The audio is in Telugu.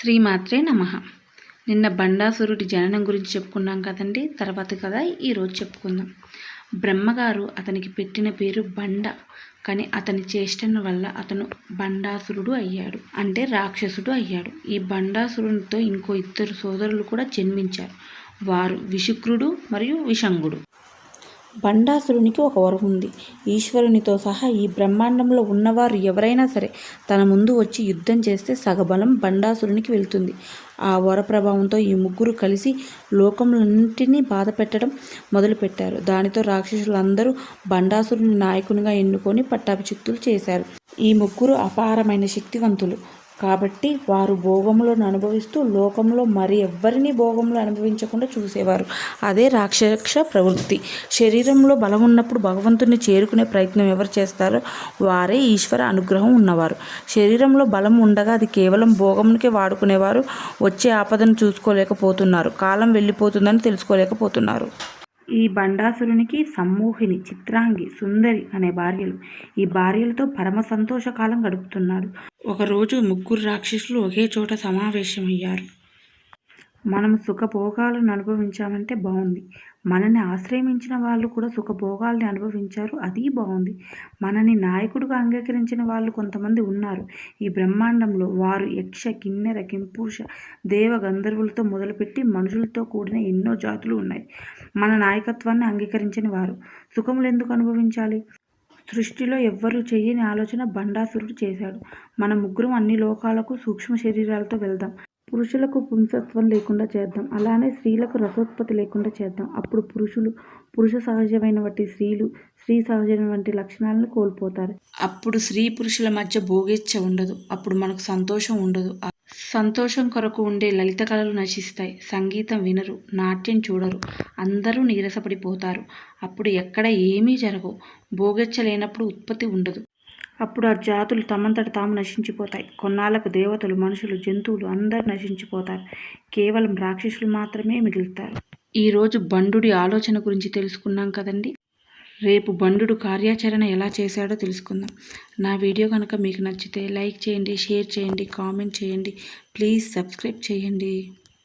శ్రీమాత్రే నమః. నిన్న బండాసురుడి జననం గురించి చెప్పుకున్నాం కదండి. తర్వాత కదా ఈరోజు చెప్పుకుందాం. బ్రహ్మగారు అతనికి పెట్టిన పేరు బండ. కానీ అతని చేష్టల వల్ల అతను బండాసురుడు అయ్యాడు, అంటే రాక్షసుడు అయ్యాడు. ఈ బండాసురునితో ఇంకో ఇద్దరు సోదరులు కూడా జన్మించారు. వారు విశుక్రుడు మరియు విషంగుడు. బండాసురునికి ఒక వరం ఉంది. ఈశ్వరునితో సహా ఈ బ్రహ్మాండంలో ఉన్నవారు ఎవరైనా సరే తన ముందు వచ్చి యుద్ధం చేస్తే సగబలం బండాసురునికి వెళ్తుంది. ఆ వర ప్రభావంతో ఈ ముగ్గురు కలిసి లోకములన్నింటినీ బాధ పెట్టడం మొదలుపెట్టారు. దానితో రాక్షసులందరూ బండాసురుని నాయకునిగా ఎన్నుకొని పట్టాభిషిక్తులు చేశారు. ఈ ముగ్గురు అపారమైన శక్తివంతులు కాబట్టి వారు భోగములను అనుభవిస్తూ లోకంలో మరి ఎవ్వరినీ భోగములు అనుభవించకుండా చూసేవారు. అదే రాక్షస ప్రవృత్తి. శరీరంలో బలం ఉన్నప్పుడు భగవంతుని చేరుకునే ప్రయత్నం ఎవరు చేస్తారో వారే ఈశ్వర అనుగ్రహం ఉన్నవారు. శరీరంలో బలం ఉండగా అది కేవలం భోగమునికే వాడుకునేవారు వచ్చే ఆపదను చూసుకోలేకపోతున్నారు, కాలం వెళ్ళిపోతుందని తెలుసుకోలేకపోతున్నారు. ఈ బండాసురునికి సమ్మోహిని, చిత్రాంగి, సుందరి అనే భార్యలు. ఈ భార్యలతో పరమ సంతోషకాలం గడుపుతున్నాడు. ఒకరోజు ముగ్గురు రాక్షసులు ఒకే చోట సమావేశమయ్యారు. మనం సుఖభోగాలను అనుభవించామంటే బాగుంది, మనని ఆశ్రయించిన వాళ్ళు కూడా సుఖభోగాల్ని అనుభవించారు, అది బాగుంది. మనని నాయకుడిగా అంగీకరించిన వాళ్ళు కొంతమంది ఉన్నారు ఈ బ్రహ్మాండంలో. వారు యక్ష, కిన్నెర, కింపురుష, దేవ, గంధర్వులతో మొదలుపెట్టి మనుషులతో కూడిన ఎన్నో జాతులు ఉన్నాయి. మన నాయకత్వాన్ని అంగీకరించిన వారు సుఖములు ఎందుకు అనుభవించాలి? సృష్టిలో ఎవ్వరూ చెయ్యని ఆలోచన బండాసురుడు చేశాడు. మన ముగ్గురం అన్ని లోకాలకు సూక్ష్మ శరీరాలతో వెళ్దాం. పురుషులకు పుంసత్వం లేకుండా చేద్దాం, అలానే స్త్రీలకు రసోత్పత్తి లేకుండా చేద్దాం. అప్పుడు పురుషులు పురుష సహజమైన వంటి స్త్రీలు స్త్రీ సహజమైన వంటి లక్షణాలను కోల్పోతారు. అప్పుడు స్త్రీ పురుషుల మధ్య భోగేచ్ఛ ఉండదు. అప్పుడు మనకు సంతోషం ఉండదు. సంతోషం కొరకు ఉండే లలిత కళలు నశిస్తాయి. సంగీతం వినరు, నాట్యం చూడరు, అందరూ నీరసపడిపోతారు. అప్పుడు ఎక్కడ ఏమీ జరగవు. భోగేచ్ఛ లేనప్పుడు ఉత్పత్తి ఉండదు. అప్పుడు ఆ జాతులు తమంతట తాము నశించిపోతాయి. కొన్నాళ్ళకు దేవతలు, మనుషులు, జంతువులు అందరూ నశించిపోతారు. కేవలం రాక్షసులు మాత్రమే మిగులుతారు. ఈరోజు బండుడి ఆలోచన గురించి తెలుసుకున్నాం కదండి. రేపు బండుడు కార్యాచరణ ఎలా చేశాడో తెలుసుకుందాం. నా వీడియో కనుక మీకు నచ్చితే లైక్ చేయండి, షేర్ చేయండి, కామెంట్ చేయండి, ప్లీజ్ సబ్స్క్రైబ్ చేయండి.